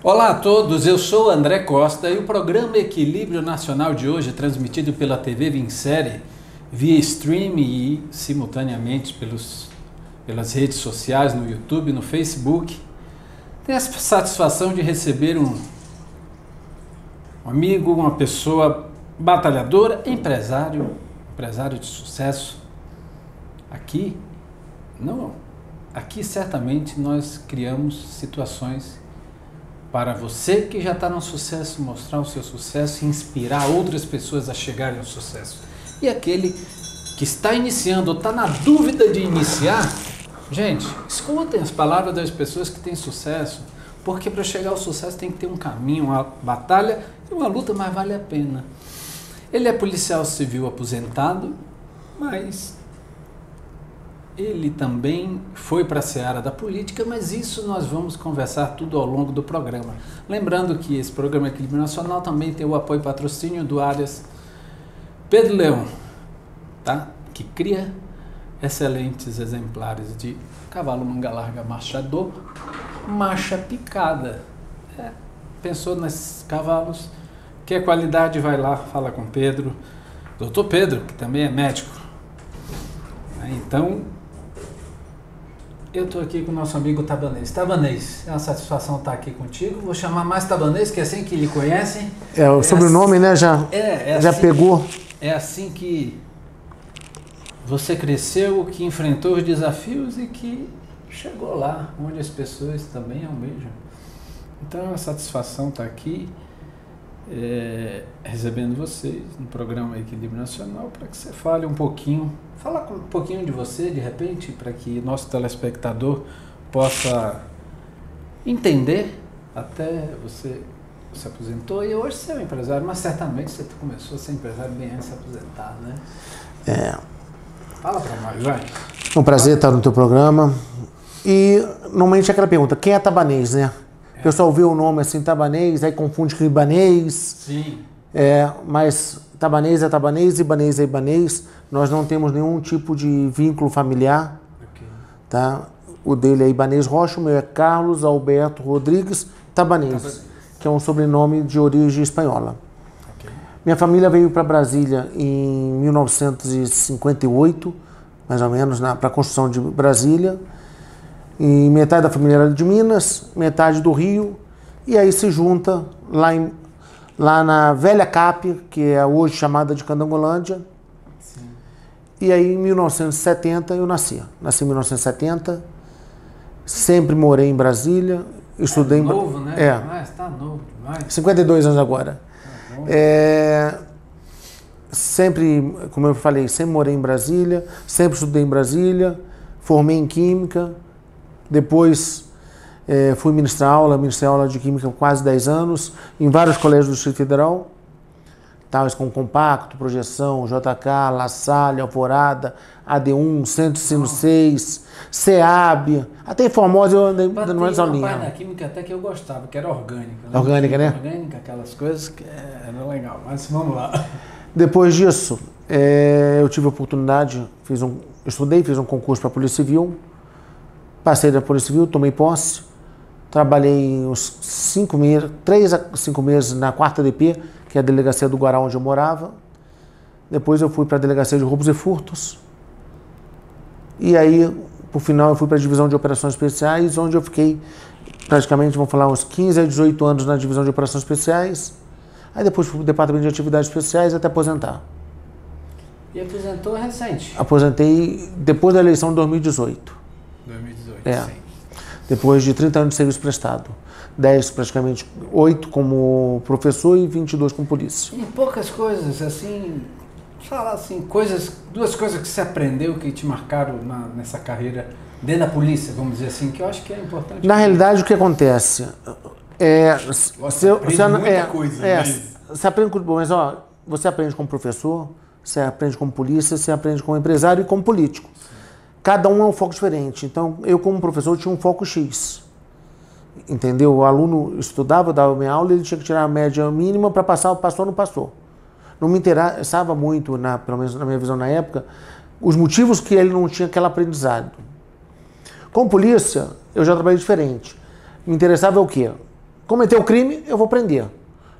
Olá a todos, eu sou André Costa e o programa Equilíbrio Nacional de hoje é transmitido pela TV Vincere, via stream e simultaneamente pelas redes sociais, no YouTube, no Facebook. Tenho a satisfação de receber um amigo, uma pessoa batalhadora, empresário de sucesso. Aqui certamente nós criamos situações para você que já está no sucesso, mostrar o seu sucesso e inspirar outras pessoas a chegarem ao sucesso. E aquele que está iniciando ou está na dúvida de iniciar, gente, escutem as palavras das pessoas que têm sucesso, porque para chegar ao sucesso tem que ter um caminho, uma batalha e uma luta, mas vale a pena. Ele é policial civil aposentado, mas ele também foi para a seara da política, mas isso nós vamos conversar tudo ao longo do programa. Lembrando que esse programa Equilíbrio Nacional também tem o apoio e patrocínio do Arias Pedro Leão, tá? Que cria excelentes exemplares de cavalo manga larga marchador, marcha picada. Pensou nesses cavalos? Quer qualidade? Vai lá, fala com Pedro, doutor Pedro, que também é médico. Então, eu estou aqui com o nosso amigo Tabanês. Tabanês, é uma satisfação estar aqui contigo. Vou chamar mais Tabanês, que é assim que lhe conhecem. É, o sobrenome, né, já assim, pegou. É assim que você cresceu, que enfrentou os desafios e que chegou lá, onde as pessoas também almejam. Então é uma satisfação estar aqui, recebendo vocês no programa Equilíbrio Nacional, para que você fale um pouquinho. Fala um pouquinho de você, de repente, para que nosso telespectador possa entender. Até você se aposentou e hoje você é um empresário, mas certamente você começou a ser empresário bem antes de se aposentar, né? Fala para nós, vai. É um prazer estar no teu programa. E normalmente é aquela pergunta, quem é Tabanês, né? O pessoal vê o nome assim, Tabanês, aí confunde com Ibanês. Sim. Mas Tabanês é Tabanês, Ibanês é Ibanês. Nós não temos nenhum tipo de vínculo familiar. Okay. Tá? O dele é Ibanês Rocha, o meu é Carlos Alberto Rodrigues Tabanês, que é um sobrenome de origem espanhola. Okay. Minha família veio para Brasília em 1958, mais ou menos, para a construção de Brasília. E metade da família era de Minas, metade do Rio, e aí se junta lá na velha CAP, que é hoje chamada de Candangolândia. Sim. E aí em 1970 eu nasci. Nasci em 1970, sempre morei em Brasília, estudei em novo, né? Mas tá novo demais. 52 anos agora. Tá bom. Sempre, como eu falei, sempre morei em Brasília, sempre estudei em Brasília, formei em Química. Depois fui ministrar aula de Química por quase 10 anos, em vários colégios do Distrito Federal, tais como Compacto, Projeção, JK, La Salle, Alvorada, AD1, Centro Ensino 6, SEAB, até em Formosa eu andei dando mais aulinha. Tem uma parte da Química até que eu gostava, que era orgânica. Né? Orgânica, né? Orgânica, aquelas coisas que era legal, mas vamos lá. Depois disso, eu tive a oportunidade, fiz um concurso para a Polícia Civil, passei da Polícia Civil, tomei posse, trabalhei uns 3 a 5 meses na 4ª DP, que é a delegacia do Guará, onde eu morava. Depois eu fui para a delegacia de roubos e furtos. E aí, por final, eu fui para a divisão de operações especiais, onde eu fiquei praticamente, vamos falar, uns 15 a 18 anos na divisão de operações especiais. Aí depois fui para o departamento de atividades especiais até aposentar. E aposentou recente? Aposentei depois da eleição de 2018. 2018, sim. Depois de 30 anos de serviço prestado. 10, praticamente 8 como professor e 22 como polícia. E poucas coisas, assim, falar assim, duas coisas que você aprendeu que te marcaram nessa carreira dentro da polícia, vamos dizer assim, que eu acho que é importante. Na realidade, o que acontece? Você aprende muita coisa. Você aprende, mas você aprende como professor, você aprende como polícia, você aprende como empresário e como político. Cada um é um foco diferente. Então, eu como professor tinha um foco X. Entendeu? O aluno estudava, dava minha aula, ele tinha que tirar a média mínima para passar, passou ou não passou. Não me interessava muito, pelo menos na minha visão na época, os motivos que ele não tinha aquele aprendizado. Com polícia, eu já trabalhei diferente. Me interessava o quê? Cometeu o crime, eu vou prender.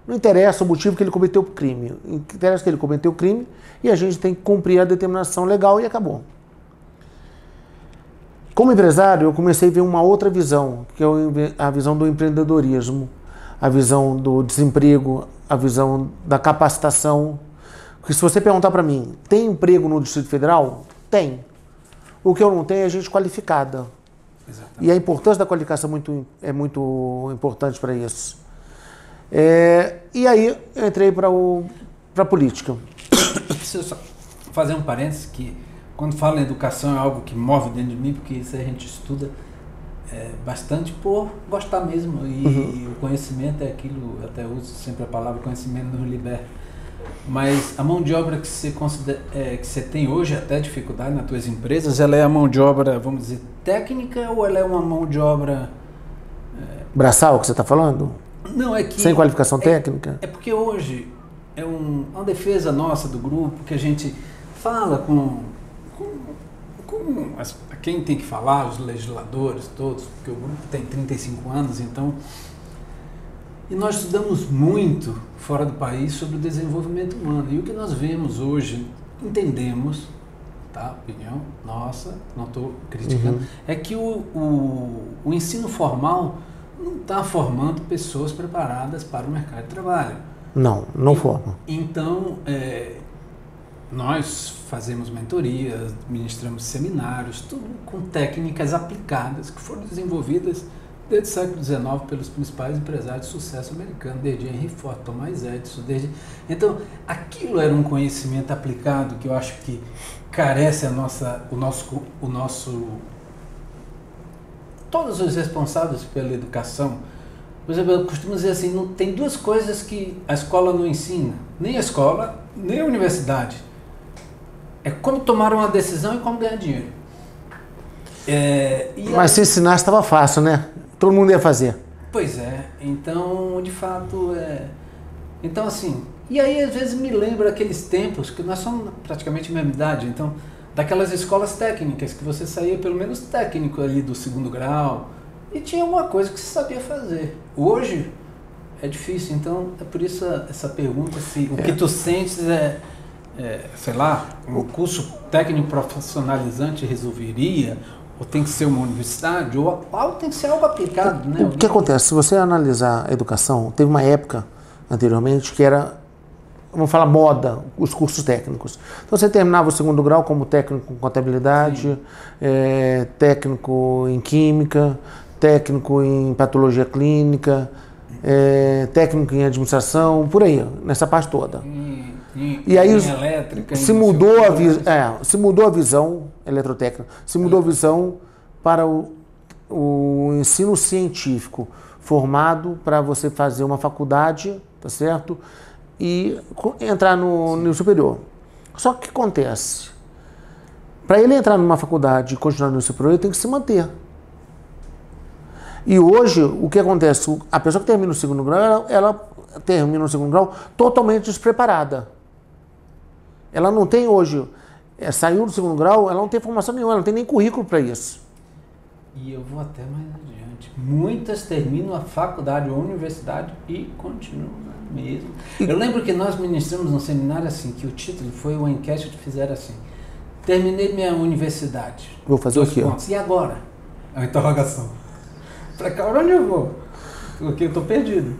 Não interessa o motivo que ele cometeu o crime. Interessa que ele cometeu o crime e a gente tem que cumprir a determinação legal e acabou. Como empresário, eu comecei a ver uma outra visão, que é a visão do empreendedorismo, a visão do desemprego, a visão da capacitação. Porque se você perguntar para mim, tem emprego no Distrito Federal? Tem. O que eu não tenho é gente qualificada. Exatamente. E a importância da qualificação é muito importante para isso. E aí eu entrei para a política. Deixa eu só fazer um parênteses que quando falo em educação é algo que move dentro de mim, porque isso a gente estuda bastante por gostar mesmo. E o conhecimento é aquilo, eu até uso sempre a palavra conhecimento nos liberta. Mas a mão de obra que você tem hoje, até dificuldade nas tuas empresas, ela é a mão de obra, vamos dizer, técnica ou ela é uma mão de obra... Braçal que você está falando? Não, é que... Sem qualificação técnica? É porque hoje é uma defesa nossa do grupo que a gente fala com quem tem que falar, os legisladores todos, porque o grupo tem 35 anos, então... E nós estudamos muito fora do país sobre o desenvolvimento humano. E o que nós vemos hoje, entendemos, tá? Opinião nossa, não estou criticando, é que o ensino formal não está formando pessoas preparadas para o mercado de trabalho. Não forma. Então, nós fazemos mentorias, ministramos seminários, tudo com técnicas aplicadas que foram desenvolvidas desde o século XIX pelos principais empresários de sucesso americano, desde Henry Ford, Thomas Edison, Então, aquilo era um conhecimento aplicado que eu acho que carece todos os responsáveis pela educação. Por exemplo, eu costumo dizer assim, tem duas coisas que a escola não ensina, nem a escola, nem a universidade. É como tomar uma decisão e como ganhar dinheiro. Mas se ensinasse estava fácil, né? Todo mundo ia fazer. Pois é, então, de fato, Então, assim, e aí às vezes me lembra aqueles tempos, que nós somos praticamente a mesma idade, então, daquelas escolas técnicas, que você saía pelo menos técnico ali do 2º grau, e tinha uma coisa que você sabia fazer. Hoje, é difícil, então, é por isso essa pergunta, se o que tu sentes sei lá, um curso técnico profissionalizante resolveria, ou tem que ser uma universidade, ou tem que ser algo aplicado, né? O que acontece? Se você analisar a educação, teve uma época anteriormente que era, vamos falar, moda, os cursos técnicos. Então você terminava o 2º grau como técnico em contabilidade, técnico em química, técnico em patologia clínica, técnico em administração, por aí, nessa parte toda. E aí elétrica, se mudou a visão eletrotécnica, se mudou a visão para o ensino científico, formado para você fazer uma faculdade, tá certo? E entrar no nível superior. Só que o que acontece? Para ele entrar numa faculdade e continuar no nível superior, ele tem que se manter. E hoje, o que acontece? A pessoa que termina o 2º grau, ela termina o 2º grau totalmente despreparada. Ela não tem hoje, saiu do 2º grau, ela não tem formação nenhuma, ela não tem nem currículo para isso. E eu vou até mais adiante. Muitas terminam a faculdade ou a universidade e continuam na mesma. Eu lembro que nós ministramos um seminário assim, que o título foi uma enquete que fizeram assim: terminei minha universidade. Vou fazer o quê? E agora? É uma interrogação. Para cá, onde eu vou? Porque eu estou perdido.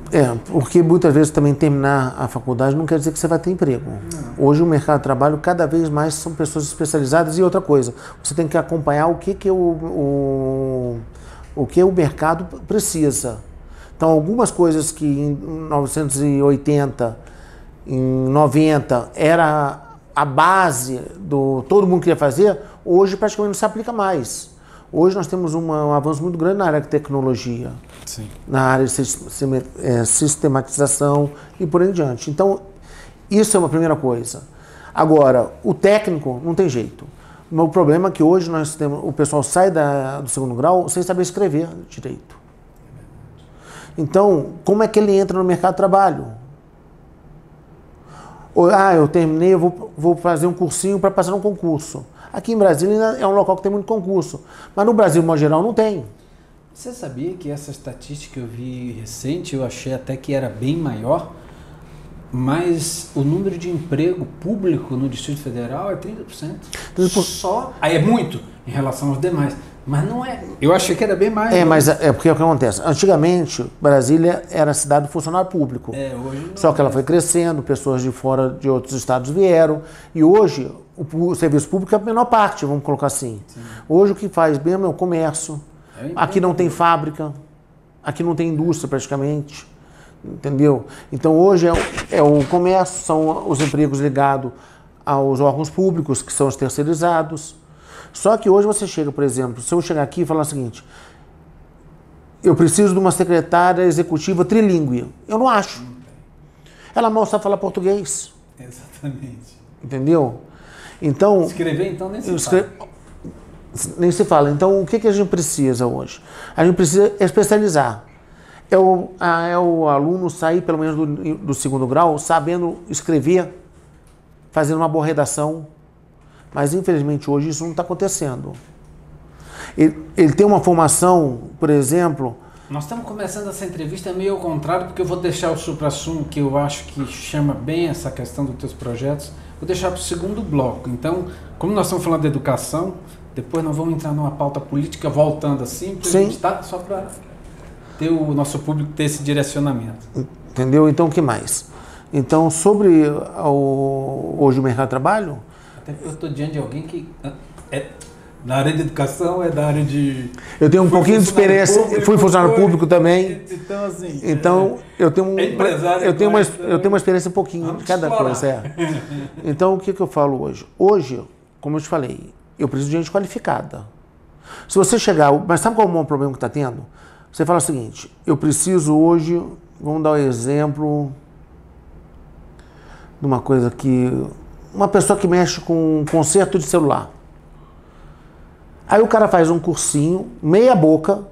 Porque muitas vezes também terminar a faculdade não quer dizer que você vai ter emprego. Não. Hoje o mercado de trabalho cada vez mais são pessoas especializadas. E outra coisa, você tem que acompanhar o que o mercado precisa. Então algumas coisas que em 1980, em 90 era a base do todo mundo queria fazer, hoje praticamente não se aplica mais. Hoje nós temos um avanço muito grande na área de tecnologia, sim, na área de sistematização e por aí em diante. Então, isso é uma primeira coisa. Agora, o técnico não tem jeito. O problema é que hoje nós temos, o pessoal sai do 2º grau sem saber escrever direito. Então, como é que ele entra no mercado de trabalho? Eu terminei, eu vou fazer um cursinho para passar num concurso. Aqui em Brasília é um local que tem muito concurso, mas no Brasil, de modo geral, não tem. Você sabia que essa estatística que eu vi recente, eu achei até que era bem maior, mas o número de emprego público no Distrito Federal é 30%. Só, aí é muito em relação aos demais, mas não é. Eu achei que era bem mais. Mas é porque é o que acontece. Antigamente, Brasília era a cidade do funcionário público. Hoje não. Só que ela foi crescendo, pessoas de fora de outros estados vieram, e hoje o serviço público é a menor parte, vamos colocar assim. Sim. Hoje o que faz mesmo é o comércio. Aqui não tem fábrica, aqui não tem indústria praticamente, entendeu? Então hoje é o comércio, são os empregos ligados aos órgãos públicos, que são os terceirizados. Só que hoje você chega, por exemplo, se eu chegar aqui e falar o seguinte, eu preciso de uma secretária executiva trilingue, eu não acho. Ela mal sabe falar português. Exatamente. Entendeu? Então... Escrever então nem se fala. Nem se fala. Então, o que a gente precisa hoje? A gente precisa especializar. É o aluno sair, pelo menos do segundo grau, sabendo escrever, fazendo uma boa redação. Mas, infelizmente, hoje isso não está acontecendo. Ele tem uma formação, por exemplo... Nós estamos começando essa entrevista meio ao contrário, porque eu vou deixar o supra-sumo, que eu acho que chama bem essa questão dos teus projetos, vou deixar para o segundo bloco. Então, como nós estamos falando de educação... Depois nós vamos entrar numa pauta política voltando assim, porque a gente está só para ter o nosso público ter esse direcionamento. Entendeu? Então o que mais? Então sobre hoje o mercado de trabalho... Até porque eu estou diante de alguém que é da área de educação, é da área de... Eu tenho um pouquinho de experiência, fui funcionário público também. Então assim... Então eu tenho eu tenho uma experiência um pouquinho de cada coisa. Então o que eu falo hoje? Hoje, como eu te falei, eu preciso de gente qualificada. Se você chegar... Mas sabe qual é o maior problema que está tendo? Você fala o seguinte, eu preciso hoje... Vamos dar um exemplo... de uma coisa que... Uma pessoa que mexe com conserto de celular. Aí o cara faz um cursinho, meia boca,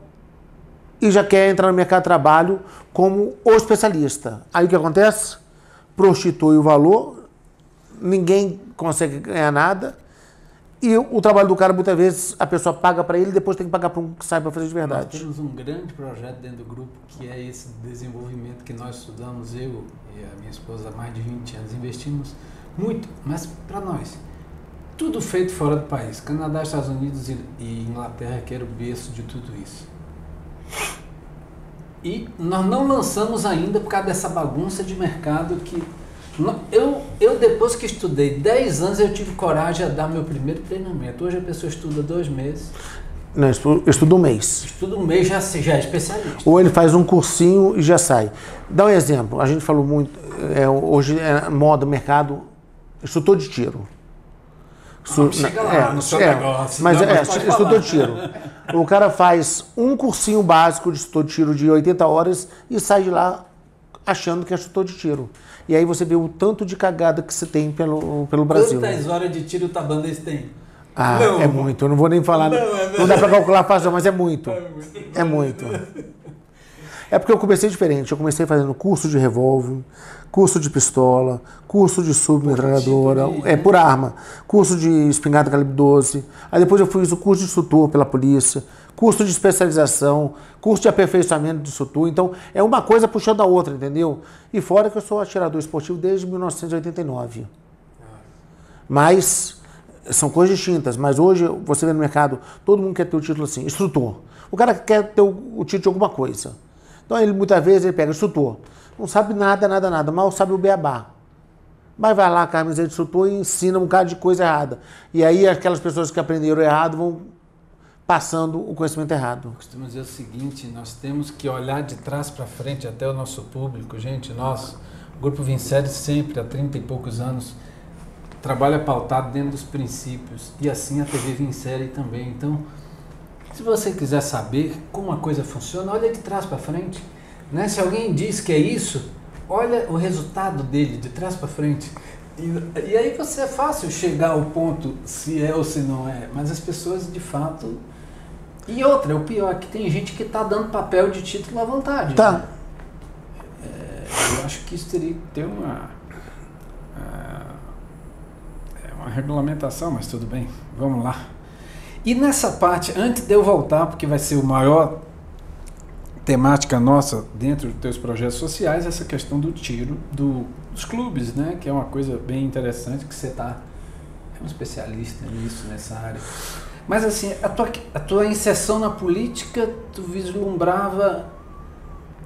e já quer entrar no mercado de trabalho como o especialista. Aí o que acontece? Prostitui o valor, ninguém consegue ganhar nada... E o trabalho do cara, muitas vezes, a pessoa paga para ele e depois tem que pagar para um que saiba fazer de verdade. Nós temos um grande projeto dentro do grupo, que é esse desenvolvimento que nós estudamos, eu e a minha esposa, há mais de 20 anos. Investimos muito, mas para nós. Tudo feito fora do país. Canadá, Estados Unidos e Inglaterra, que era o berço de tudo isso. E nós não lançamos ainda por causa dessa bagunça de mercado que... Eu depois que estudei 10 anos, eu tive coragem a dar meu primeiro treinamento. Hoje a pessoa estuda 2 meses. Não, estuda um mês. Estuda um mês, já é especialista. Ou ele faz um cursinho e já sai. Dá um exemplo. A gente falou muito, hoje é moda, mercado, instrutor de tiro. Chega lá no seu negócio. Mas instrutor de tiro. O cara faz um cursinho básico de instrutor de tiro de 80 horas e sai de lá achando que é instrutor de tiro. E aí você vê o tanto de cagada que você tem pelo Brasil. Quantas horas de tiro o Tabanês tem? Não. É muito. Eu não vou nem falar. Não dá para calcular fácil, mas é muito. É muito. É porque eu comecei diferente. Eu comecei fazendo curso de revólver, curso de pistola, curso de submetralhadora, por arma, curso de espingarda calibre 12. Aí depois eu fiz o curso de instrutor pela polícia, curso de especialização, curso de aperfeiçoamento de instrutor. Então, é uma coisa puxando a outra, entendeu? E fora que eu sou atirador esportivo desde 1989. Mas, são coisas distintas. Mas hoje, você vê no mercado, todo mundo quer ter o título assim, instrutor. O cara quer ter o título de alguma coisa. Então, muitas vezes, ele pega instrutor. Não sabe nada, mal sabe o beabá. Mas vai lá, camisa de instrutor e ensina um bocado de coisa errada. E aí, aquelas pessoas que aprenderam errado vão passando o conhecimento errado. Costumo dizer o seguinte, nós temos que olhar de trás para frente até o nosso público. Gente, nós, o Grupo Vincere, sempre há 30 e poucos anos, trabalha pautado dentro dos princípios. E assim a TV Vincere também. Então, se você quiser saber como a coisa funciona, olha de trás para frente. Né? Se alguém diz que é isso, olha o resultado dele, de trás para frente. E aí é fácil chegar ao ponto se é ou se não é. Mas as pessoas, de fato... E outra, o pior é que tem gente que está dando papel de título à vontade. Tá. Né? Eu acho que isso teria que ter uma regulamentação, mas tudo bem, vamos lá. E nessa parte, antes de eu voltar, porque vai ser o maior temática nossa dentro dos teus projetos sociais, essa questão do tiro dos clubes, né? Que é uma coisa bem interessante, que você é um especialista nisso, nessa área. Mas assim, a tua inserção na política, tu vislumbrava,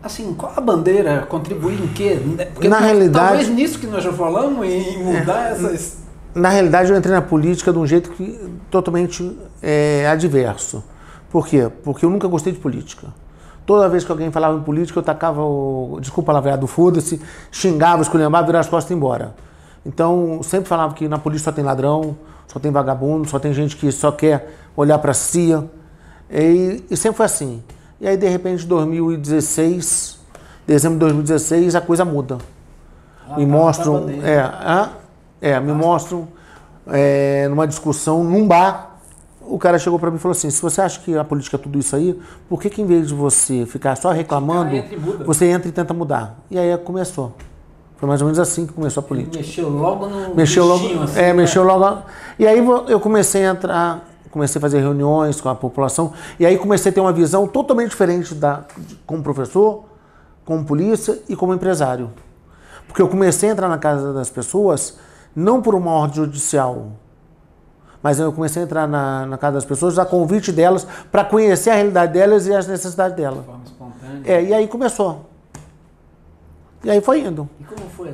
assim, qual a bandeira, contribuir em quê? Porque na realidade, talvez nisso que nós já falamos, em mudar essas... Na realidade, eu entrei na política de um jeito totalmente adverso. Por quê? Porque eu nunca gostei de política. Toda vez que alguém falava em política, eu tacava desculpa a palavra, foda-se, xingava, esculhambava, virava as costas e ia embora. Então, sempre falava que na política só tem ladrão, só tem vagabundo, só tem gente que só quer olhar para si. E sempre foi assim. E aí, de repente, em 2016, dezembro de 2016, a coisa muda. Me mostram... me mostram numa discussão, num bar, o cara chegou para mim e falou assim, se você acha que a política é tudo isso aí, por que em vez de você ficar só reclamando, você entra e tenta mudar? E aí começou. Foi mais ou menos assim que começou a política. Mexeu logo no mexeu bichinho, logo, assim, mexeu logo. E aí eu comecei a entrar, comecei a fazer reuniões com a população, e aí comecei a ter uma visão totalmente diferente como professor, como polícia e como empresário. Porque eu comecei a entrar na casa das pessoas, não por uma ordem judicial, mas eu comecei a entrar na casa das pessoas a convite delas para conhecer a realidade delas e as necessidades delas. De forma espontânea. E aí começou. E aí foi indo. E como foi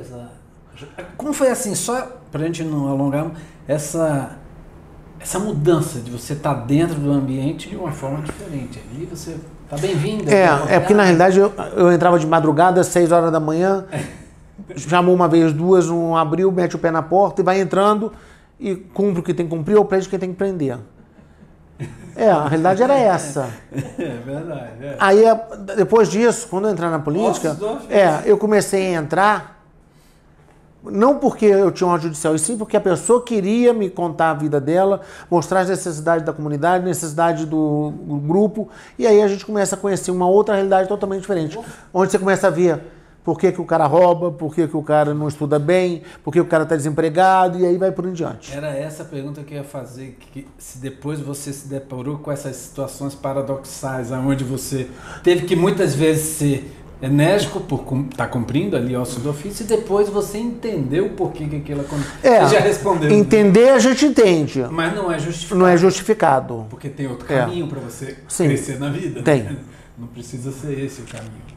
como foi assim, só para a gente não alongar, essa mudança de você estar dentro do ambiente de uma forma diferente. Ali você está bem-vindo. Porque na realidade eu entrava de madrugada, às 6 horas da manhã, chamou uma vez, duas, não abriu, mete o pé na porta e vai entrando e cumpre o que tem que cumprir ou prende quem tem que prender. A realidade era essa. É verdade. Aí, depois disso, quando eu entrar na política, eu comecei a entrar, não porque eu tinha uma judicial, e sim porque a pessoa queria me contar a vida dela, mostrar as necessidades da comunidade, necessidade do grupo, e aí a gente começa a conhecer uma outra realidade totalmente diferente, onde você começa a ver por que o cara rouba, por que o cara não estuda bem, por que o cara está desempregado, e aí vai por em diante. Era essa a pergunta que eu ia fazer, que se depois você se deparou com essas situações paradoxais, onde você teve que muitas vezes ser enérgico por estar cumprindo ali o seu ofício, e depois você entendeu por que aquilo aconteceu. Você já respondeu. Entender a gente entende. Mas não é justificado. Não é justificado. Porque tem outro caminho para você crescer na vida. Tem. Né? Não precisa ser esse o caminho.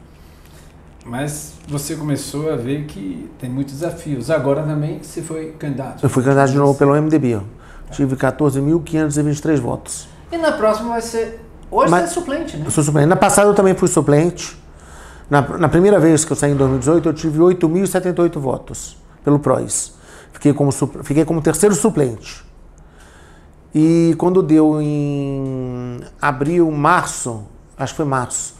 Mas você começou a ver que tem muitos desafios. Agora também você foi candidato. Eu fui candidato de novo pelo MDB. Tive 14.523 votos. E na próxima vai ser... Hoje você é suplente, né? Eu sou suplente. Na passada eu também fui suplente. Na primeira vez que eu saí em 2018, eu tive 8.078 votos pelo PROS. Fiquei como terceiro suplente. E quando deu em abril, março, acho que foi março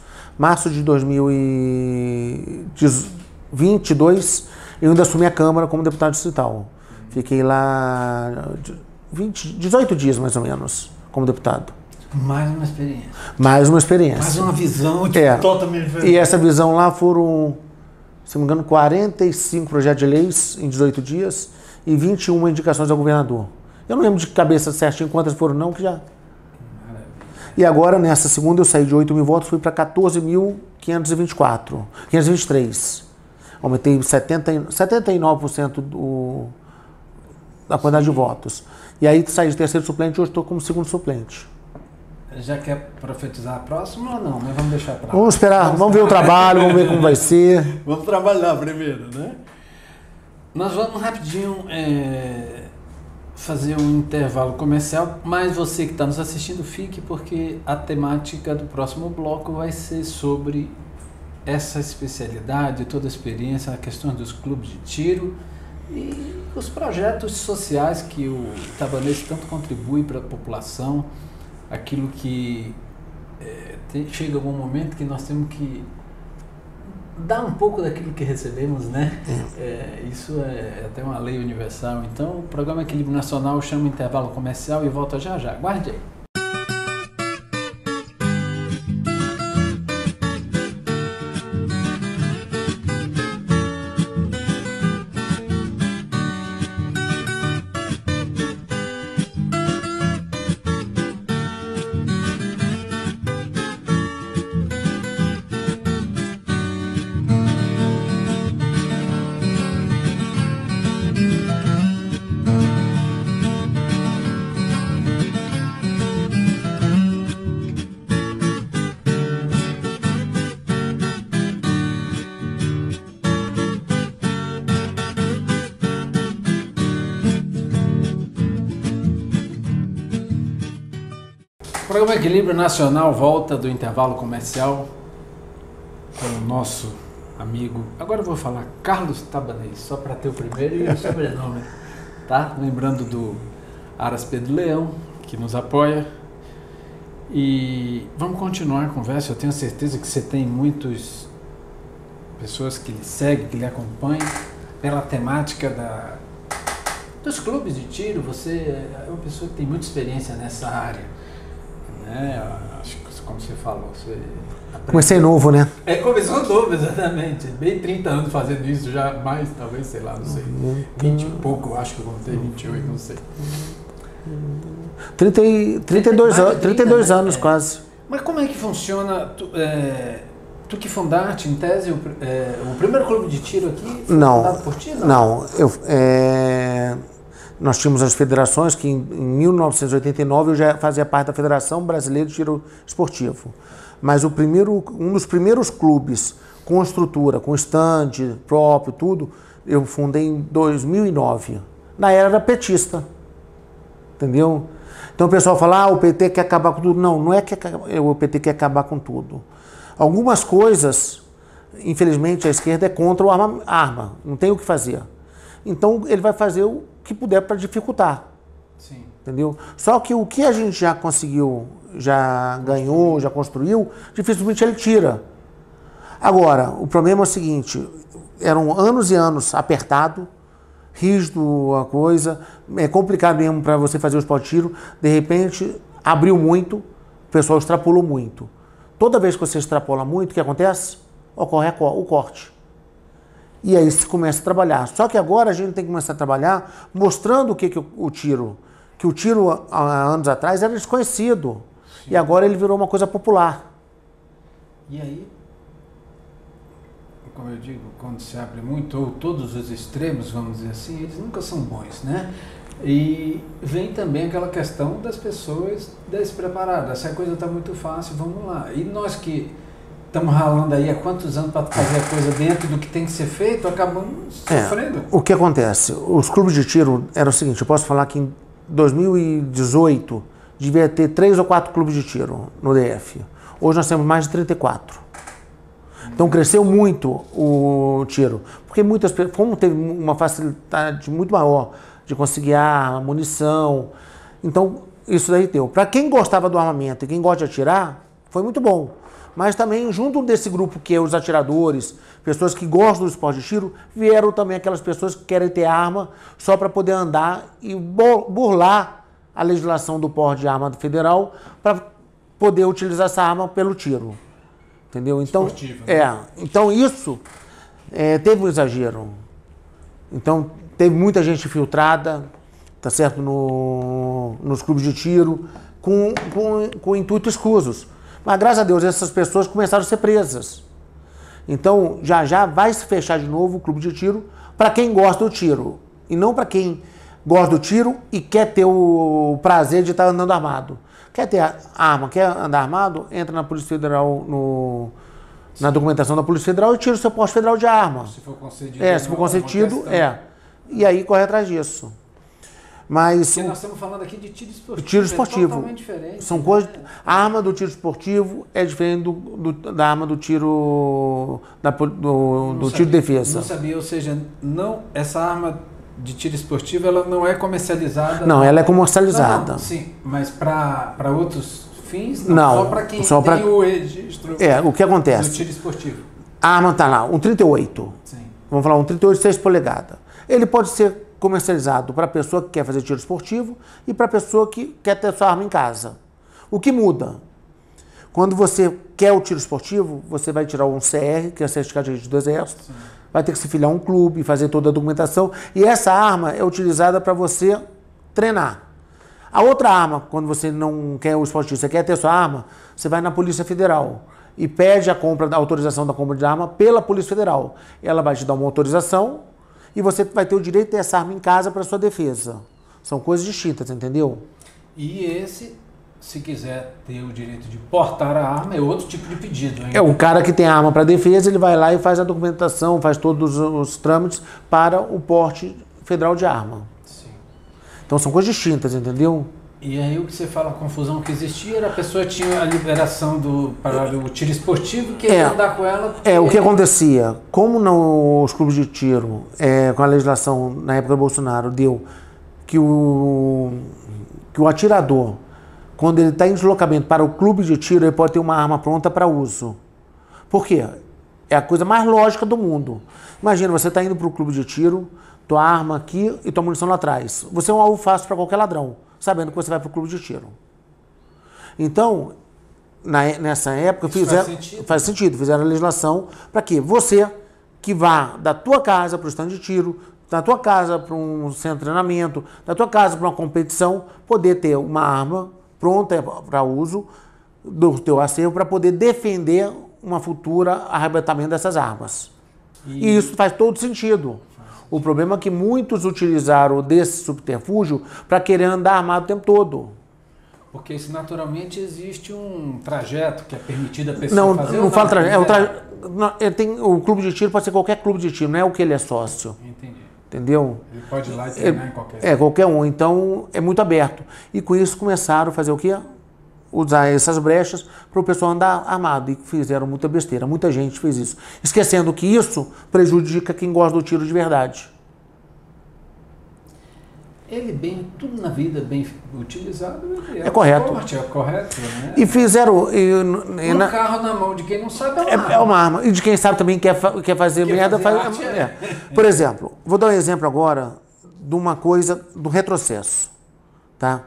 de 2022, eu ainda assumi a Câmara como deputado distrital. Fiquei lá 18 dias, mais ou menos, como deputado. Mais uma experiência. Mais uma experiência. Mais uma visão totalmente diferente. E essa visão lá foram, se não me engano, 45 projetos de leis em 18 dias e 21 indicações ao governador. Eu não lembro de cabeça certinho quantas foram não, que já... E agora, nessa segunda, eu saí de 8.000 votos, fui para 523. Aumentei 79% da quantidade de votos. E aí saí de terceiro suplente, hoje estou como segundo suplente. Já quer profetizar a próxima ou não? Mas vamos deixar para lá. Vamos esperar, vamos ver o trabalho, vamos ver como vai ser. Vamos trabalhar primeiro, né? Nós vamos rapidinho fazer um intervalo comercial, mas você que está nos assistindo, fique, porque a temática do próximo bloco vai ser sobre essa especialidade, toda a experiência, a questão dos clubes de tiro e os projetos sociais que o Itabanense tanto contribui para a população, aquilo que chega algum momento que nós temos que dar um pouco daquilo que recebemos, né? Isso é até uma lei universal. Então, o programa Equilíbrio Nacional chama intervalo comercial e volta já já. Aguarde aí. O programa Equilíbrio Nacional volta do intervalo comercial com o nosso amigo, agora eu vou falar Carlos Tabanês, só para ter o primeiro e o sobrenome, tá? Lembrando do Aras Pedro Leão, que nos apoia. E vamos continuar a conversa. Eu tenho certeza que você tem muitas pessoas que lhe seguem, que lhe acompanham pela temática dos clubes de tiro. Você é uma pessoa que tem muita experiência nessa área, né? Acho que, como você falou, você comecei novo, né? Começou novo, exatamente. Bem 30 anos fazendo isso, já mais, talvez, sei lá, não sei. 20 e pouco, acho que eu contei, 28, não sei. 32 anos quase. Mas como é que funciona? Tu que fundaste, em tese, o primeiro clube de tiro aqui foi fundado por ti? Não. Nós tínhamos as federações que em 1989 eu já fazia parte da Federação Brasileira de Tiro Esportivo. Mas um dos primeiros clubes com estrutura, com stand próprio, tudo, eu fundei em 2009. Na era petista. Entendeu? Então o pessoal fala, o PT quer acabar com tudo. Não é que o PT quer acabar com tudo. Algumas coisas, infelizmente, a esquerda é contra o arma. Não tem o que fazer. Então ele vai fazer o que puder para dificultar. Sim. Entendeu? Só que o que a gente já conseguiu, já ganhou, já construiu, dificilmente ele tira. Agora, o problema é o seguinte, eram anos e anos apertado, rígido a coisa, é complicado mesmo para você fazer o esporte de tiro, de repente abriu muito, o pessoal extrapolou muito. Toda vez que você extrapola muito, o que acontece? Ocorre o corte. E aí se começa a trabalhar. Só que agora a gente tem que começar a trabalhar mostrando o que o tiro, que o tiro há anos atrás era desconhecido. Sim. E agora ele virou uma coisa popular. E aí, como eu digo, quando se abre muito, ou todos os extremos, vamos dizer assim, eles nunca são bons, né? E vem também aquela questão das pessoas despreparadas. Essa coisa está muito fácil, vamos lá. E nós que estamos ralando aí há quantos anos para fazer a coisa dentro do que tem que ser feito, acabamos sofrendo. O que acontece? Os clubes de tiro era o seguinte, eu posso falar que em 2018 devia ter 3 ou 4 clubes de tiro no DF. Hoje nós temos mais de 34. Então cresceu muito o tiro, porque muitas pessoas, como teve uma facilidade muito maior de conseguir arma, munição, então isso daí deu. Para quem gostava do armamento e quem gosta de atirar, foi muito bom. Mas também junto desse grupo que é os atiradores, pessoas que gostam do esporte de tiro, vieram também aquelas pessoas que querem ter arma só para poder andar e burlar a legislação do porte de arma federal para poder utilizar essa arma pelo tiro. Entendeu? Então, esportivo, né? Então isso teve um exagero. Então teve muita gente infiltrada, tá certo, nos clubes de tiro, com intuitos escusos. Mas graças a Deus essas pessoas começaram a ser presas. Então já vai se fechar de novo o clube de tiro para quem gosta do tiro. E não para quem gosta do tiro e quer ter o prazer de estar andando armado. Quer ter arma, quer andar armado, entra na Polícia Federal, na documentação da Polícia Federal e tira o seu posto federal de arma. Se for concedido. Se for concedido, E aí corre atrás disso. Mas porque nós estamos falando aqui de tiro esportivo. Tiro esportivo. É totalmente diferente. São coisas. A arma do tiro esportivo é diferente da arma do tiro do tiro de defesa. Não sabia, ou seja, essa arma de tiro esportivo ela não é comercializada. Não, ela é comercializada. Não, sim, mas para outros fins, não. Só para quem tem o registro. O que acontece? Do tiro esportivo. A arma está lá, um 38. Sim. Vamos falar, um 38 6 polegadas. Ele pode ser comercializado para a pessoa que quer fazer tiro esportivo e para a pessoa que quer ter sua arma em casa. O que muda? Quando você quer o tiro esportivo, você vai tirar um CR, que é o certificado de registro do Exército, sim, vai ter que se filiar a um clube, fazer toda a documentação, e essa arma é utilizada para você treinar. A outra arma, quando você não quer o esportivo, você quer ter sua arma, você vai na Polícia Federal e pede a autorização da compra de arma pela Polícia Federal. Ela vai te dar uma autorização e você vai ter o direito de ter essa arma em casa para sua defesa. São coisas distintas, entendeu? E se quiser ter o direito de portar a arma, é outro tipo de pedido, hein? O cara que tem arma para defesa, ele vai lá e faz a documentação, faz todos os trâmites para o porte federal de arma. Sim. Então são coisas distintas, entendeu? E aí o que você fala, a confusão que existia era a pessoa tinha a liberação para o tiro esportivo e queria andar com ela. O que acontecia, como os clubes de tiro, com a legislação na época do Bolsonaro, deu que o atirador, quando ele está em deslocamento para o clube de tiro, ele pode ter uma arma pronta para uso. Por quê? É a coisa mais lógica do mundo. Imagina, você está indo para o clube de tiro, tua arma aqui e tua munição lá atrás. Você é um alvo fácil para qualquer ladrão, sabendo que você vai para o clube de tiro. Então, nessa época, faz sentido, fizeram a legislação para que você que vá da tua casa para o stand de tiro, da tua casa para um centro de treinamento, da tua casa para uma competição, poder ter uma arma pronta para uso do teu acervo para poder defender uma futura arrebatamento dessas armas. E isso faz todo sentido. O problema é que muitos utilizaram desse subterfúgio para querer andar armado o tempo todo. Porque isso naturalmente existe um trajeto que é permitido a pessoa fazer. Não fala trajeto. O clube de tiro pode ser qualquer clube de tiro, não é o que ele é sócio. Entendi. Entendeu? Ele pode ir lá e treinar em qualquer. Qualquer um. Então é muito aberto. E com isso começaram a fazer o quê? Usar essas brechas para o pessoal andar armado. E fizeram muita besteira. Muita gente fez isso. Esquecendo que isso prejudica quem gosta do tiro de verdade. Ele tudo na vida bem utilizado, ele é correto. Esporte, é correto, né? E fizeram... Um carro na mão de quem não sabe é uma arma. E de quem sabe também quer fazer merda, faz... Por exemplo, vou dar um exemplo agora de uma coisa, do retrocesso. Tá?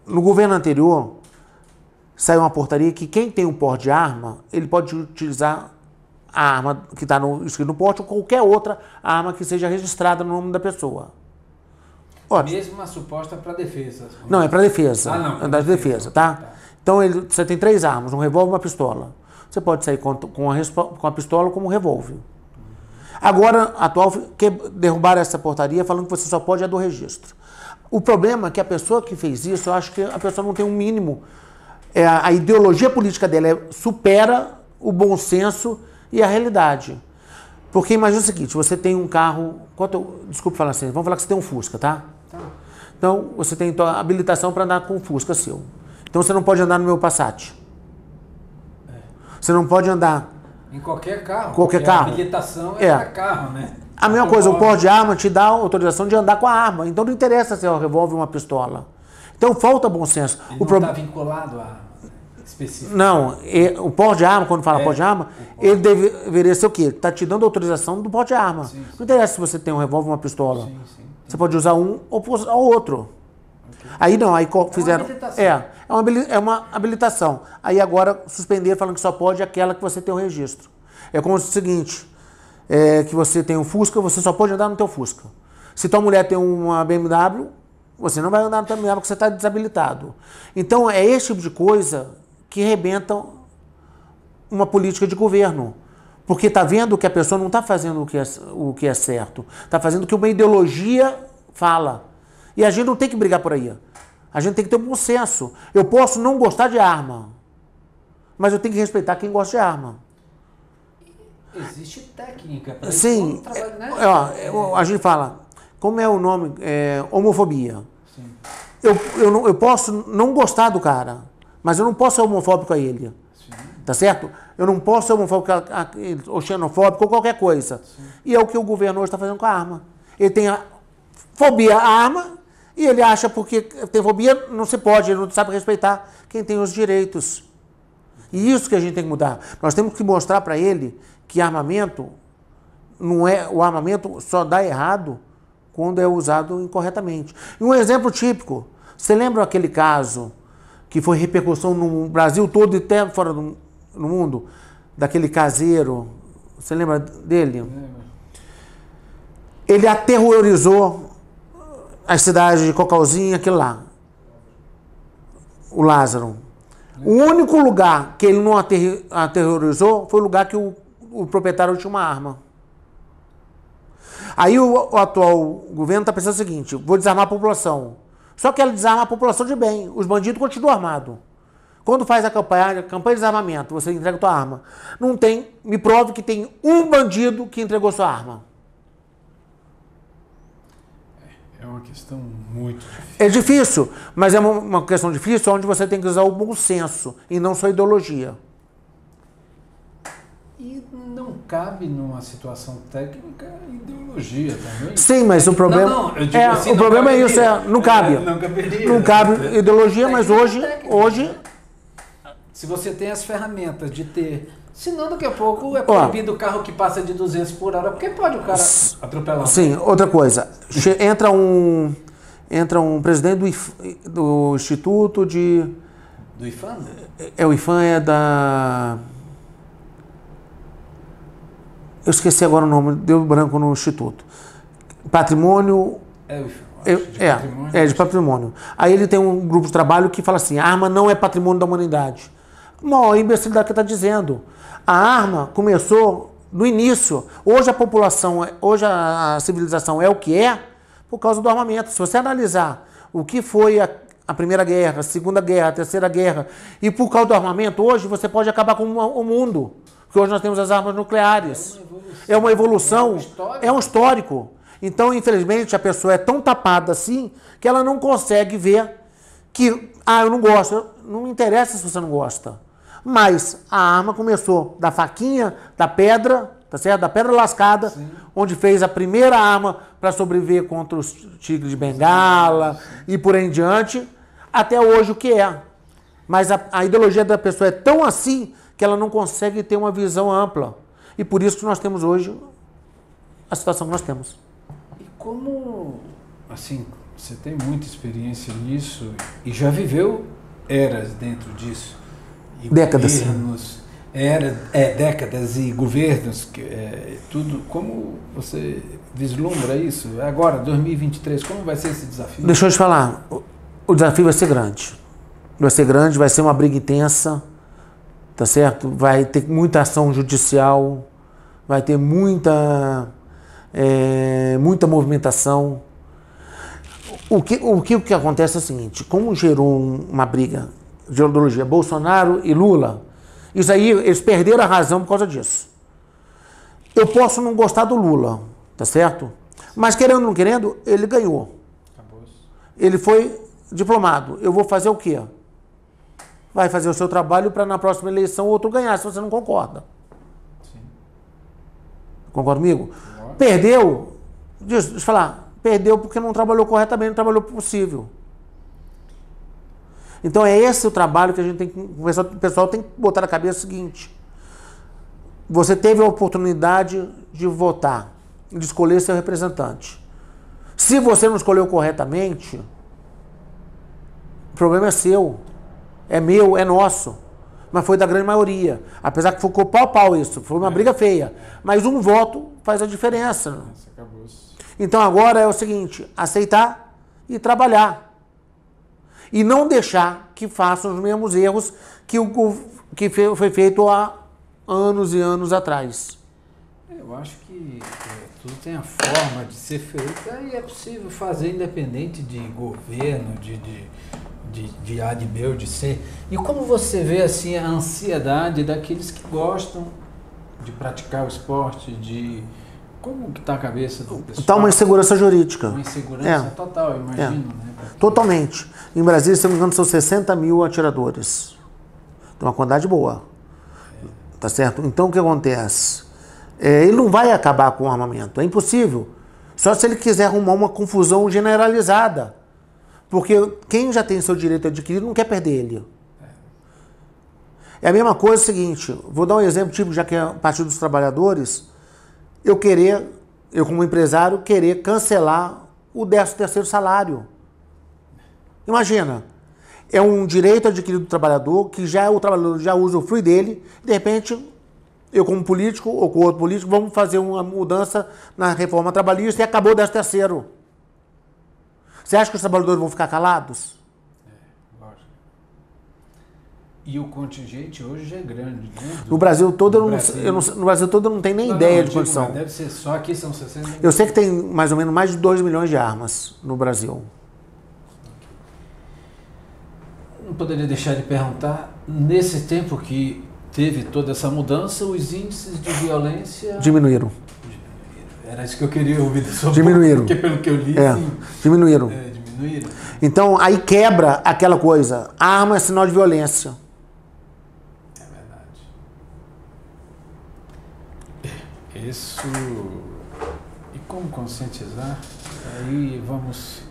No governo anterior, saiu uma portaria que quem tem um porte de arma, ele pode utilizar a arma que está escrito no porte ou qualquer outra arma que seja registrada no nome da pessoa. Ótimo. Mesmo uma suposta para defesa. Não, é para defesa. Não. É da defesa, tá? Então você tem 3 armas, um revólver e uma pistola. Você pode sair com a pistola ou com um revólver. Agora, derrubaram essa portaria falando que você só pode do registro. O problema é que a pessoa que fez isso, eu acho que a pessoa não tem um mínimo. A ideologia política dela supera o bom senso e a realidade. Porque imagina o seguinte, você tem um carro... Desculpa falar assim, vamos falar que você tem um Fusca, tá? Então, você tem a habilitação para andar com o Fusca seu. Então, você não pode andar no meu Passat. Você não pode andar... Em qualquer carro. Qualquer carro. A habilitação é para carro, né? A mesma coisa, o porte de arma te dá autorização de andar com a arma. Então, não interessa se é um revólver ou uma pistola. Então, falta bom senso. Ele não está vinculado a... específico. Não, o porte de arma, quando fala porte de arma, ele deveria ser o quê? Está te dando autorização do porte de arma. Sim. Não interessa se você tem um revólver ou uma pistola. Sim. Você pode usar um ou outro. Okay. Aí não, aí fizeram... É uma habilitação. Aí agora suspenderam falando que só pode aquela que você tem o registro. É como o seguinte, que você tem um Fusca, você só pode andar no teu Fusca. Se tua mulher tem uma BMW, você não vai andar no teu BMW porque você está desabilitado. Então é esse tipo de coisa que rebentam uma política de governo. Porque está vendo que a pessoa não está fazendo o que é certo. Está fazendo o que uma ideologia fala. E a gente não tem que brigar por aí. A gente tem que ter um bom senso. Eu posso não gostar de arma, mas eu tenho que respeitar quem gosta de arma. Existe técnica para isso. Sim. A gente fala, como é o nome? Homofobia. Sim. Eu posso não gostar do cara, mas eu não posso ser homofóbico a ele. Sim. Tá certo? Eu não posso ser homofóbico ou xenofóbico ou qualquer coisa. Sim. E é o que o governo hoje está fazendo com a arma. Ele tem a fobia à arma e ele acha porque tem fobia não se pode, ele não sabe respeitar quem tem os direitos. E isso que a gente tem que mudar. Nós temos que mostrar para ele que armamento o armamento só dá errado quando é usado incorretamente. E um exemplo típico, você lembra aquele caso que foi repercussão no Brasil todo e até fora no mundo, daquele caseiro, você lembra dele? Ele aterrorizou as cidades de Cocalzinho, aquilo lá, o Lázaro. O único lugar que ele não aterrorizou foi o lugar que o proprietário tinha uma arma. Aí o atual governo está pensando o seguinte, vou desarmar a população. Só que ela desarma a população de bem, os bandidos continuam armados. Quando faz a campanha de desarmamento, você entrega a tua arma. Me prove que tem um bandido que entregou sua arma. É uma questão muito difícil. É difícil, mas é uma questão difícil onde você tem que usar o bom senso e não só ideologia. E não cabe numa situação técnica ideologia também. Sim, mas o problema Não, eu digo assim, o não problema é caberia. isso, não cabe. Não caberia. Não cabe ideologia, mas hoje se você tem as ferramentas de ter, senão daqui a pouco é proibido o carro que passa de 200 por hora, porque pode o cara atropelar. Sim, outra coisa, entra um presidente do Instituto de... Do IFAM? O IFAM é da... Eu esqueci agora o nome, deu branco no Instituto. Patrimônio... É o IFAM, de patrimônio. Aí ele tem um grupo de trabalho que fala assim, a arma não é patrimônio da humanidade. Uma imbecilidade que está dizendo. A arma começou no início. Hoje a população, hoje a civilização é o que é por causa do armamento. Se você analisar o que foi a Primeira Guerra, a Segunda Guerra, a Terceira Guerra, e por causa do armamento, hoje você pode acabar com o mundo. Porque hoje nós temos as armas nucleares. É uma evolução, é um histórico. Então, infelizmente, a pessoa é tão tapada assim que ela não consegue ver que, eu não gosto. Não me interessa se você não gosta. Mas a arma começou da faquinha, da pedra, tá certo? Da pedra lascada, sim, onde fez a primeira arma para sobreviver contra os tigres de Bengala e por aí em diante, até hoje o que é. Mas a ideologia da pessoa é tão assim que ela não consegue ter uma visão ampla. E por isso que nós temos hoje a situação que nós temos. E como, assim, você tem muita experiência nisso e já viveu eras dentro disso. E décadas. Governos, décadas e governos, tudo. Como você vislumbra isso? Agora, 2023, como vai ser esse desafio? Deixa eu te falar, o desafio vai ser grande. Vai ser grande, vai ser uma briga intensa, tá certo? Vai ter muita ação judicial, vai ter muita movimentação. O que acontece é o seguinte, como gerou uma briga de ideologia, Bolsonaro e Lula, isso aí, eles perderam a razão por causa disso. Eu posso não gostar do Lula, tá certo? Mas querendo ou não querendo, ele ganhou. Acabou-se. Ele foi diplomado. Eu vou fazer o quê? Vai fazer o seu trabalho para na próxima eleição o outro ganhar, se você não concorda. Sim. Concorda comigo? Perdeu, deixa eu falar, perdeu porque não trabalhou corretamente, não trabalhou possível. Então é esse o trabalho que a gente tem que... O pessoal tem que botar na cabeça o seguinte. Você teve a oportunidade de votar, de escolher seu representante. Se você não escolheu corretamente, o problema é seu. É meu, é nosso. Mas foi da grande maioria. Apesar que ficou pau a pau isso. Foi uma briga feia. Mas um voto faz a diferença. Então agora é o seguinte, aceitar e trabalhar. E não deixar que façam os mesmos erros que foi feito há anos e anos atrás. Eu acho que tudo tem a forma de ser feita e é possível fazer independente de governo, de A, de B ou de C. E como você vê assim a ansiedade daqueles que gostam de praticar o esporte, como que está a cabeça do pessoal? Está uma insegurança jurídica. Uma insegurança total, eu imagino. Né? Totalmente. Em Brasília, se não me engano, são 60 mil atiradores. Tem uma quantidade boa. Tá certo? Então, o que acontece? Ele não vai acabar com o armamento. É impossível. Só se ele quiser arrumar uma confusão generalizada. Porque quem já tem seu direito adquirido não quer perder ele. É a mesma coisa, o seguinte, vou dar um exemplo típico, já que é o Partido dos Trabalhadores, eu como empresário, querer cancelar o 13º salário. Imagina, é um direito adquirido do trabalhador, que o trabalhador já usa o free dele, de repente, eu como político, ou com outro político, vamos fazer uma mudança na reforma trabalhista e acabou o 13º. Você acha que os trabalhadores vão ficar calados? Lógico. E o contingente hoje já é grande, né? No Brasil todo, no Brasil todo eu não tenho nem ideia de condição. Deve ser só aqui são 60 Eu sei que tem mais ou menos mais de 2 milhões de armas no Brasil. Não poderia deixar de perguntar, nesse tempo que teve toda essa mudança, os índices de violência... Diminuíram. Era isso que eu queria ouvir da sua Diminuíram. Porque pelo que eu li, sim. Diminuíram. Diminuíram. Então, aí quebra aquela coisa. Arma é sinal de violência. É verdade. Isso... E como conscientizar? Aí vamos...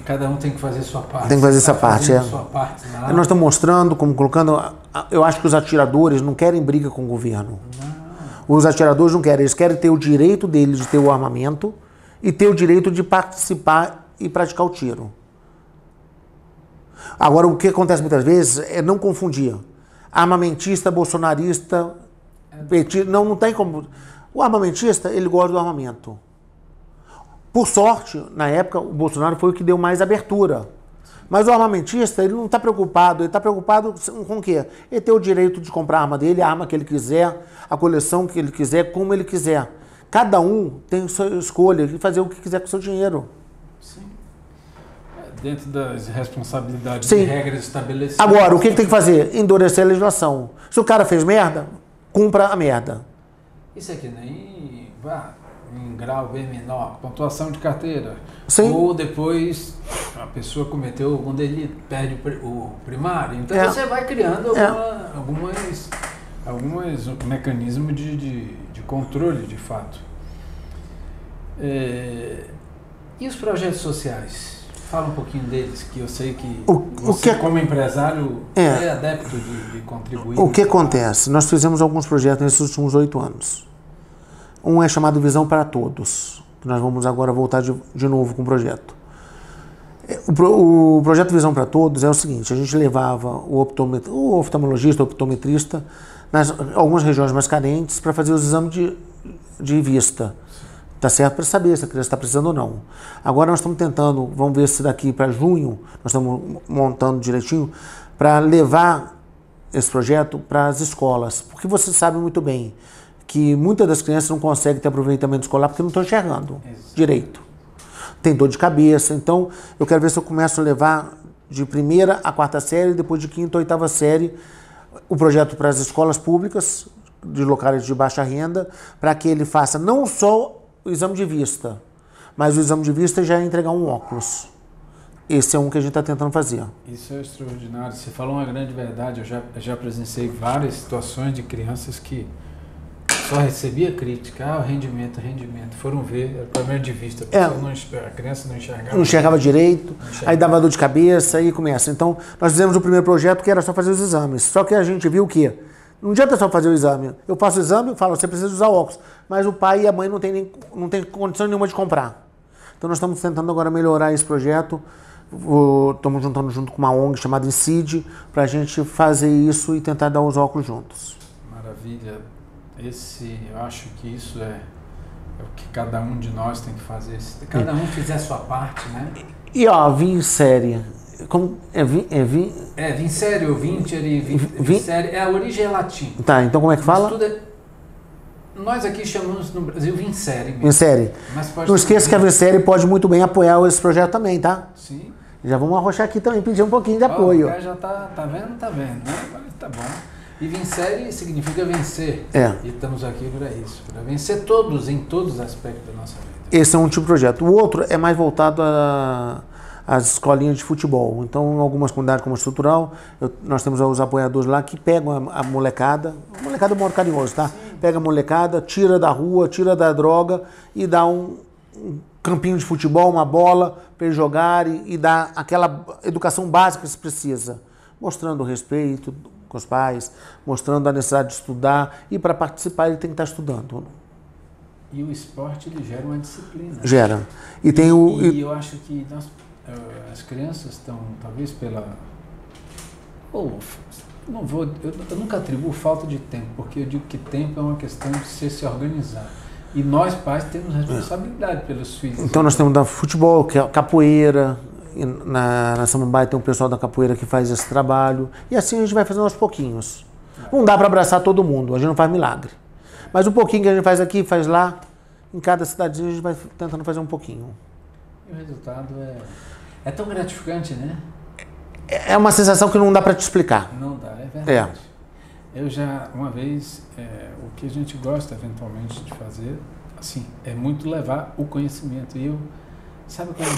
Cada um tem que fazer sua parte. Tem que fazer essa parte, Sua parte lá. Nós estamos mostrando, como colocando... Eu acho que os atiradores não querem briga com o governo. Não. Os atiradores não querem. Eles querem ter o direito deles de ter o armamento e ter o direito de participar e praticar o tiro. Agora, o que acontece muitas vezes é não confundir. Armamentista, bolsonarista, petista... Não tem como... O armamentista, ele gosta do armamento. Por sorte, na época, o Bolsonaro foi o que deu mais abertura. Mas o armamentista, ele não está preocupado. Ele está preocupado com o quê? Ele tem o direito de comprar a arma dele, a arma que ele quiser, a coleção que ele quiser, como ele quiser. Cada um tem sua escolha de fazer o que quiser com o seu dinheiro. Sim. Dentro das responsabilidades Sim. e regras estabelecidas. Agora, o que tem que fazer? Endurecer a legislação. Se o cara fez merda, cumpra a merda. Isso aqui nem em grau bem menor, pontuação de carteira. Sim. Ou depois a pessoa cometeu algum delito, perde o primário. Então você vai criando alguns mecanismos de controle de fato. E os projetos sociais? Fala um pouquinho deles, que eu sei que você, como empresário, é adepto de contribuir. O que acontece? Nós fizemos alguns projetos nesses últimos 8 anos. Um é chamado Visão para Todos, que nós vamos agora voltar de novo com o projeto. O projeto Visão para Todos é o seguinte: a gente levava o oftalmologista, o optometrista, nas algumas regiões mais carentes para fazer os exames de vista. Tá certo? Para saber se a criança está precisando ou não. Agora nós estamos tentando, vamos ver se daqui para junho, nós estamos montando direitinho, para levar esse projeto para as escolas. Porque você sabe muito bem que muitas das crianças não conseguem ter aproveitamento escolar porque não estão enxergando direito. Tem dor de cabeça. Então, eu quero ver se eu começo a levar de 1ª a 4ª série, depois de 5ª a 8ª série, o projeto para as escolas públicas, de locais de baixa renda, para que ele faça não só o exame de vista, mas o exame de vista já é entregar um óculos. Esse é um que a gente está tentando fazer. Isso é extraordinário. Você falou uma grande verdade. Eu já presenciei várias situações de crianças que só recebia crítica. O rendimento. Foram ver, era problema de vista. A criança não enxergava. Não enxergava direito, aí dava dor de cabeça, aí começa. Então, nós fizemos o primeiro projeto que era só fazer os exames. Só que a gente viu que não adianta só fazer o exame. Eu faço o exame e falo, você precisa usar óculos. Mas o pai e a mãe não tem condição nenhuma de comprar. Então nós estamos tentando agora melhorar esse projeto. Estamos juntando junto com uma ONG chamada INCID para a gente fazer isso e tentar dar os óculos juntos. Maravilha. Eu acho que isso é o que cada um de nós tem que fazer. Se cada um fizer a sua parte, né? E ó, vim série. Como vim série ou vim série. A origem é latim. Tá, então como é que fala? Nós aqui chamamos no Brasil Vincere mesmo. Vincere. Não esqueça que a Vincere pode muito bem apoiar esse projeto também, tá? Sim. Já vamos arrochar aqui também, pedir um pouquinho de apoio. O cara já tá vendo, né? Mas tá bom. E Vincere significa vencer. E estamos aqui para isso, para vencer em todos os aspectos da nossa vida. Esse é um tipo de projeto. O outro é mais voltado às escolinhas de futebol. Então, em algumas comunidades como a Estrutural, nós temos os apoiadores lá que pegam a molecada. A molecada é um modo carinhoso, tá? Sim. Pega a molecada, tira da rua, tira da droga e dá um campinho de futebol, uma bola para eles jogarem e dá aquela educação básica que se precisa. Mostrando o respeito com os pais, mostrando a necessidade de estudar, e para participar ele tem que estar estudando. E o esporte ele gera uma disciplina. Gera. E eu acho que as crianças estão, talvez eu nunca atribuo falta de tempo, porque eu digo que tempo é uma questão de você se organizar. E nós, pais, temos responsabilidade pelos filhos. Então nós temos da futebol, que é capoeira, na Samambaia tem um pessoal da capoeira que faz esse trabalho, e assim a gente vai fazendo aos pouquinhos. Não dá para abraçar todo mundo, a gente não faz milagre. Mas um pouquinho que a gente faz aqui, faz lá, em cada cidadezinha a gente vai tentando fazer um pouquinho. E o resultado é tão gratificante, né? É uma sensação que não dá para te explicar. Não dá, é verdade. Eu já, uma vez, o que a gente gosta eventualmente de fazer assim, é muito levar o conhecimento. E sabe quando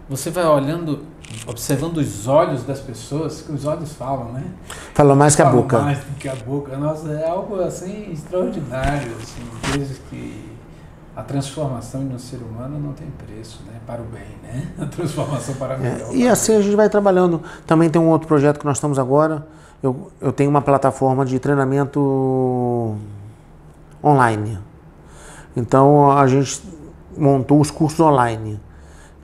você vai olhando, observando os olhos das pessoas, que os olhos falam, né? Fala mais que a boca. Mais do que a boca. Nossa, é algo assim extraordinário, assim, coisas que a transformação no ser humano não tem preço, né? Para o bem, né? A transformação para melhor. E assim a gente vai trabalhando. Também tem um outro projeto que nós estamos agora. Eu tenho uma plataforma de treinamento online. Então a gente montou os cursos online.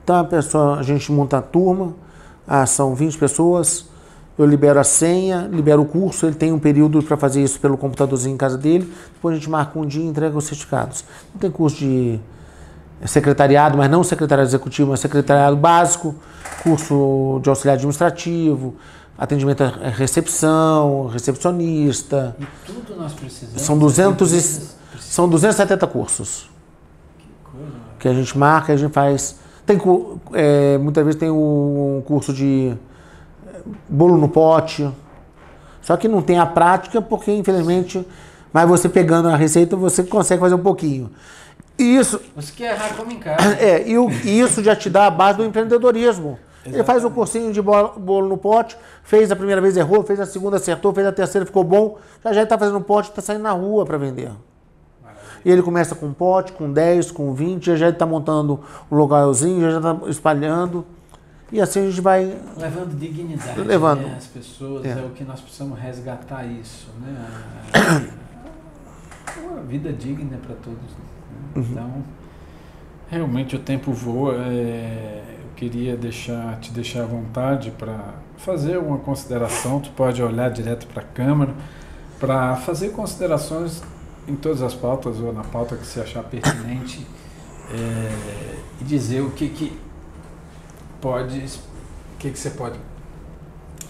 Então a gente monta a turma, são 20 pessoas, eu libero a senha, libero o curso, ele tem um período para fazer isso pelo computadorzinho em casa dele, depois a gente marca um dia e entrega os certificados. Não tem curso de secretariado, mas não secretariado executivo, mas secretariado básico, curso de auxiliar administrativo, atendimento à recepção, recepcionista. E tudo nós precisamos. São 270 cursos. Que coisa. Que a gente marca, a gente faz. Muitas vezes tem um curso de bolo no pote, só que não tem a prática porque, infelizmente, mas você pegando a receita, você consegue fazer um pouquinho. Isso, você quer errar como em casa. E isso já te dá a base do empreendedorismo. Exatamente. Ele faz um cursinho de bolo no pote, fez a primeira vez, errou, fez a segunda, acertou, fez a terceira, ficou bom, já está fazendo um pote, está saindo na rua para vender. E ele começa com um pote, com 10, com 20, já está montando um localzinho, já está espalhando. E assim a gente vai... Levando dignidade, né, às pessoas, é o que nós precisamos resgatar isso, né? Uma vida digna para todos. Né? Uhum. Então, realmente o tempo voa. Eu queria te deixar à vontade para fazer uma consideração. Tu pode olhar direto para a câmera, para fazer considerações em todas as pautas ou na pauta que você achar pertinente, e dizer o que você pode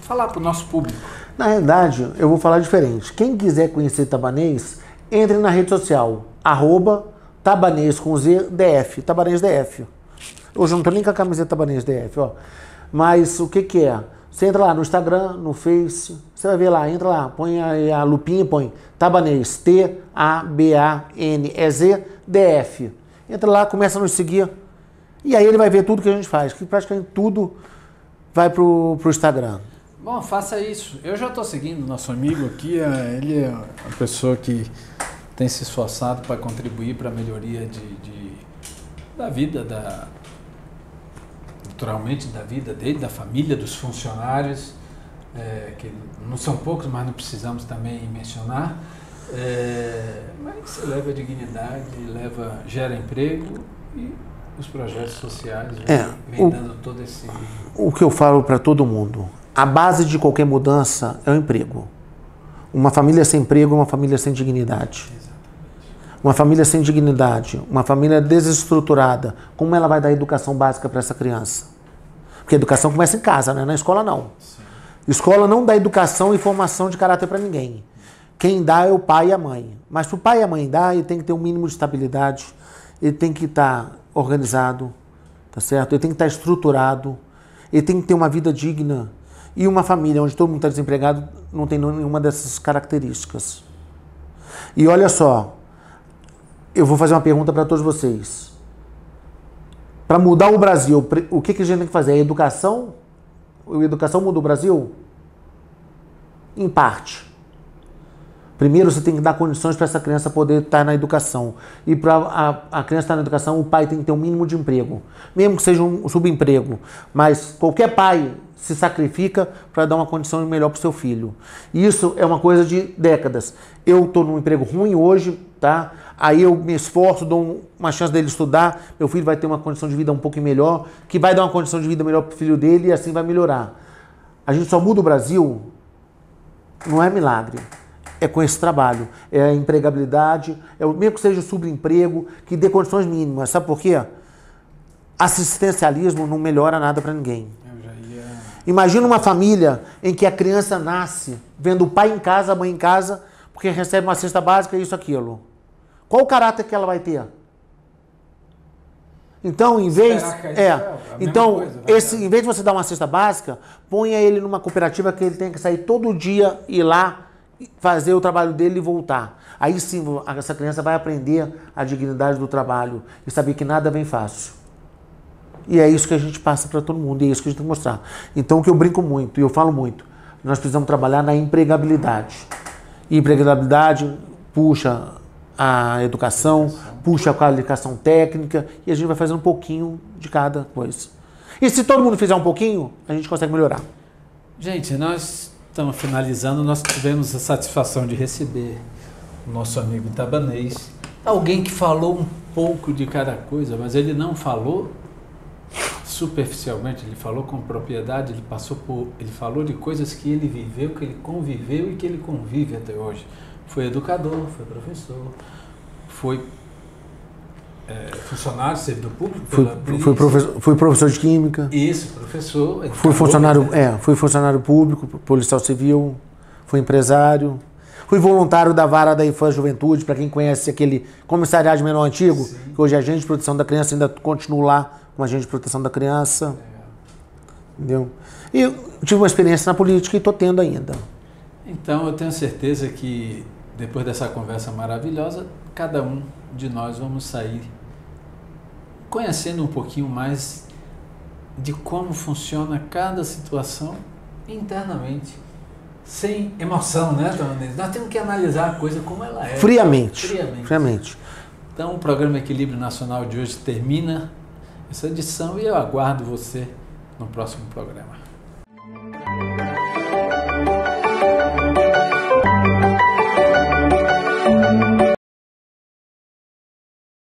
falar para o nosso público. Na realidade, eu vou falar diferente. Quem quiser conhecer Tabanês, entre na rede social, @Tabanês com Z, DF, Tabanês DF. Hoje eu não estou nem com a camiseta Tabanês DF, ó. Mas o que é? Você entra lá no Instagram, no Face, você vai ver lá, entra lá, põe a lupinha e põe Tabanês, TABANEZ DF. Entra lá, começa a nos seguir, e aí ele vai ver tudo que a gente faz, que praticamente tudo vai pro Instagram. Bom, faça isso. Eu já estou seguindo o nosso amigo aqui, ele é uma pessoa que tem se esforçado para contribuir para a melhoria da vida, naturalmente da vida dele, da família, dos funcionários, que não são poucos, mas não precisamos também mencionar, mas leva dignidade, gera emprego e os projetos sociais vem dando todo esse... O que eu falo para todo mundo, a base de qualquer mudança é o emprego. Uma família sem emprego é uma família sem dignidade. Uma família sem dignidade, uma família desestruturada, como ela vai dar educação básica para essa criança? Porque a educação começa em casa, né? Na escola não. Sim. Escola não dá educação e formação de caráter para ninguém. Quem dá é o pai e a mãe. Mas para o pai e a mãe dar, ele tem que ter um mínimo de estabilidade, ele tem que estar organizado, tá certo? Ele tem que estar estruturado, ele tem que ter uma vida digna. E uma família onde todo mundo está desempregado não tem nenhuma dessas características. E olha só, eu vou fazer uma pergunta para todos vocês. Para mudar o Brasil, o que a gente tem que fazer? A educação? A educação muda o Brasil? Em parte. Primeiro você tem que dar condições para essa criança poder estar na educação. E para a criança estar na educação, o pai tem que ter um mínimo de emprego. Mesmo que seja um subemprego. Mas qualquer pai se sacrifica para dar uma condição melhor para o seu filho. E isso é uma coisa de décadas. Eu estou num emprego ruim hoje, tá? Aí eu me esforço, dou uma chance dele estudar, meu filho vai ter uma condição de vida um pouquinho melhor, que vai dar uma condição de vida melhor para o filho dele e assim vai melhorar. A gente só muda o Brasil, não é milagre, é com esse trabalho, é a empregabilidade, mesmo que seja o subemprego, que dê condições mínimas. Sabe por quê? Assistencialismo não melhora nada para ninguém. Imagina uma família em que a criança nasce vendo o pai em casa, a mãe em casa, porque recebe uma cesta básica, isso, aquilo. Qual o caráter que ela vai ter? Então, em vez de você dar uma cesta básica, ponha ele numa cooperativa que ele tenha que sair todo dia, ir lá fazer o trabalho dele e voltar. Aí sim, essa criança vai aprender a dignidade do trabalho e saber que nada vem fácil. E é isso que a gente passa para todo mundo, e é isso que a gente tem que mostrar. Então, o que eu brinco muito, e eu falo muito, nós precisamos trabalhar na empregabilidade. E empregabilidade puxa a educação, puxa a qualificação técnica, e a gente vai fazendo um pouquinho de cada coisa. E se todo mundo fizer um pouquinho, a gente consegue melhorar. Gente, nós estamos finalizando, nós tivemos a satisfação de receber o nosso amigo Itabanês, alguém que falou um pouco de cada coisa, mas ele não falou superficialmente, ele falou com propriedade, ele falou de coisas que ele viveu, que ele conviveu e que ele convive até hoje. Foi educador, foi professor, foi funcionário, servidor público, fui professor de química. Isso, professor. Fui funcionário público, policial civil, fui empresário. Fui voluntário da Vara da Infância e Juventude, para quem conhece aquele comissariado de menor antigo, sim, que hoje é agente de proteção da criança, ainda continuo lá como agente de proteção da criança. Entendeu? E eu tive uma experiência na política e estou tendo ainda. Então eu tenho certeza que depois dessa conversa maravilhosa, cada um de nós vamos sair conhecendo um pouquinho mais de como funciona cada situação internamente. Sem emoção, né, Itabanês? Nós temos que analisar a coisa como ela é. Friamente. Então, o programa Equilíbrio Nacional de hoje termina essa edição e eu aguardo você no próximo programa.